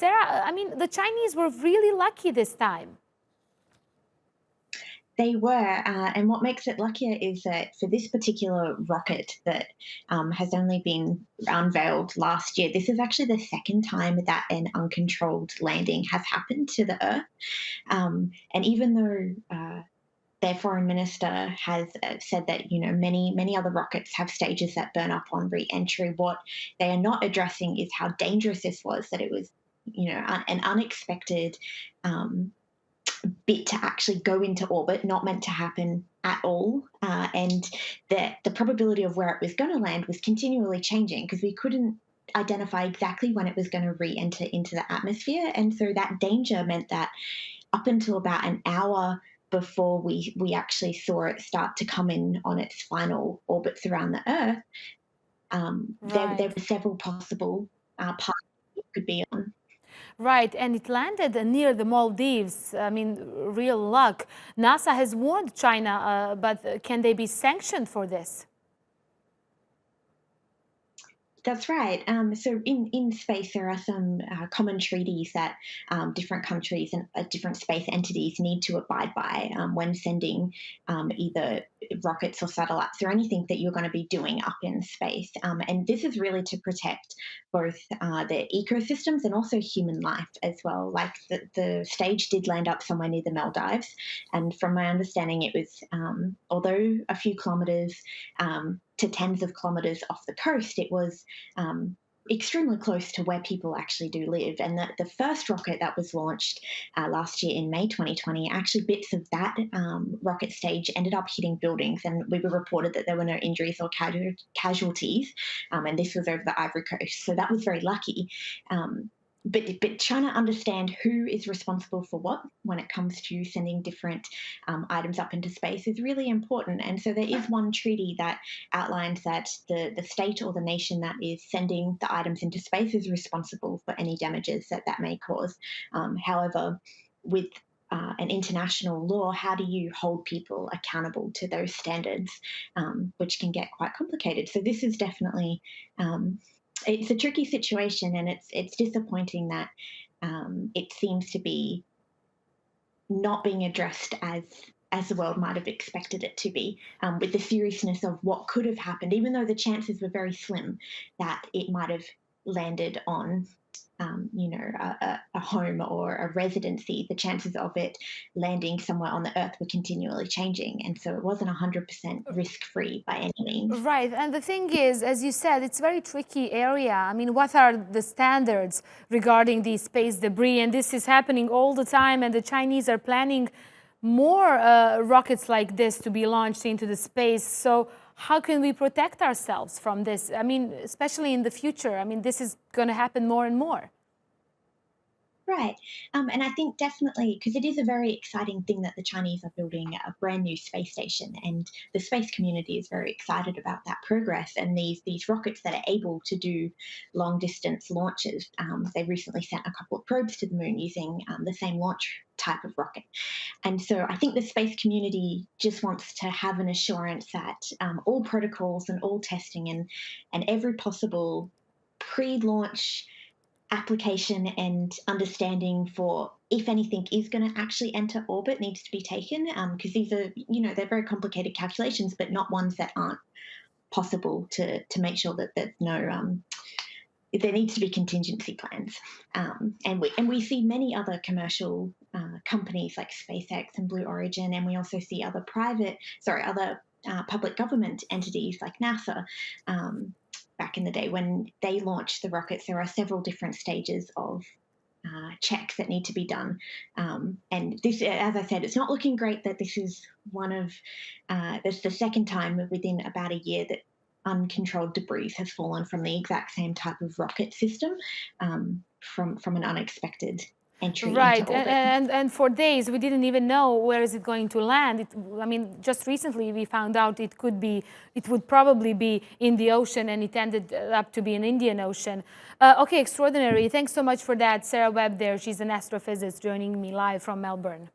Sarah, I mean, the Chinese were really lucky this time. They were, and what makes it luckier is that for this particular rocket that has only been unveiled last year, this is actually the second time that an uncontrolled landing has happened to the Earth. And even though their foreign minister has said that many other rockets have stages that burn up on re-entry, what they are not addressing is how dangerous this was. That it was, an unexpected bit to actually go into orbit, not meant to happen at all, and the probability of where it was going to land was continually changing because we couldn't identify exactly when it was going to re-enter into the atmosphere, and so that danger meant that up until about an hour before we actually saw it start to come in on its final orbits around the Earth, there Right. were several possible paths it could be on. Right, and it landed near the Maldives. I mean, real luck. NASA has warned China, but can they be sanctioned for this? That's right. So in space, there are some common treaties that different countries and different space entities need to abide by when sending either rockets or satellites or anything that you're going to be doing up in space. And this is really to protect both the ecosystems and also human life as well. Like the stage did land up somewhere near the Maldives. And from my understanding, it was, although a few kilometers to tens of kilometers off the coast, it was extremely close to where people actually do live. And the first rocket that was launched last year in May 2020, actually bits of that rocket stage ended up hitting buildings, and we were reported that there were no injuries or casualties, and this was over the Ivory Coast. So that was very lucky. But trying to understand who is responsible for what when it comes to sending different items up into space is really important. And so there is one treaty that outlines that the state or the nation that is sending the items into space is responsible for any damages that may cause. However, with an international law, how do you hold people accountable to those standards, which can get quite complicated. So this is definitely it's a tricky situation, and it's disappointing that it seems to be not being addressed as the world might have expected it to be, with the seriousness of what could have happened, even though the chances were very slim that it might have landed on a home or a residency. The chances of it landing somewhere on the Earth were continually changing, and so it wasn't 100% risk-free by any means. Right, and the thing is, as you said, it's a very tricky area. I mean, what are the standards regarding the space debris? And this is happening all the time, and the Chinese are planning more rockets like this to be launched into the space. So how can we protect ourselves from this? I mean, especially in the future. I mean, this is going to happen more and more. Right. And I think definitely, because it is a very exciting thing that the Chinese are building a brand new space station, and the space community is very excited about that progress. And these rockets that are able to do long distance launches, they recently sent a couple of probes to the moon using the same launch type of rocket. And so I think the space community just wants to have an assurance that all protocols and all testing and every possible pre-launch application and understanding for if anything is going to actually enter orbit needs to be taken, because these are, they're very complicated calculations, but not ones that aren't possible to make sure that there's no there needs to be contingency plans, and we see many other commercial companies like SpaceX and Blue Origin, and we also see other public government entities like NASA. Back in the day when they launched the rockets, there are several different stages of checks that need to be done. And this, as I said, it's not looking great that this is that's the second time within about a year that uncontrolled debris has fallen from the exact same type of rocket system, from an unexpected entry into Right, orbit. and for days we didn't even know where is it going to land. I mean, just recently we found out it would probably be in the ocean, and it ended up to be an Indian Ocean. Okay, extraordinary. Thanks so much for that, Sara Webb there. She's an astrophysicist joining me live from Melbourne.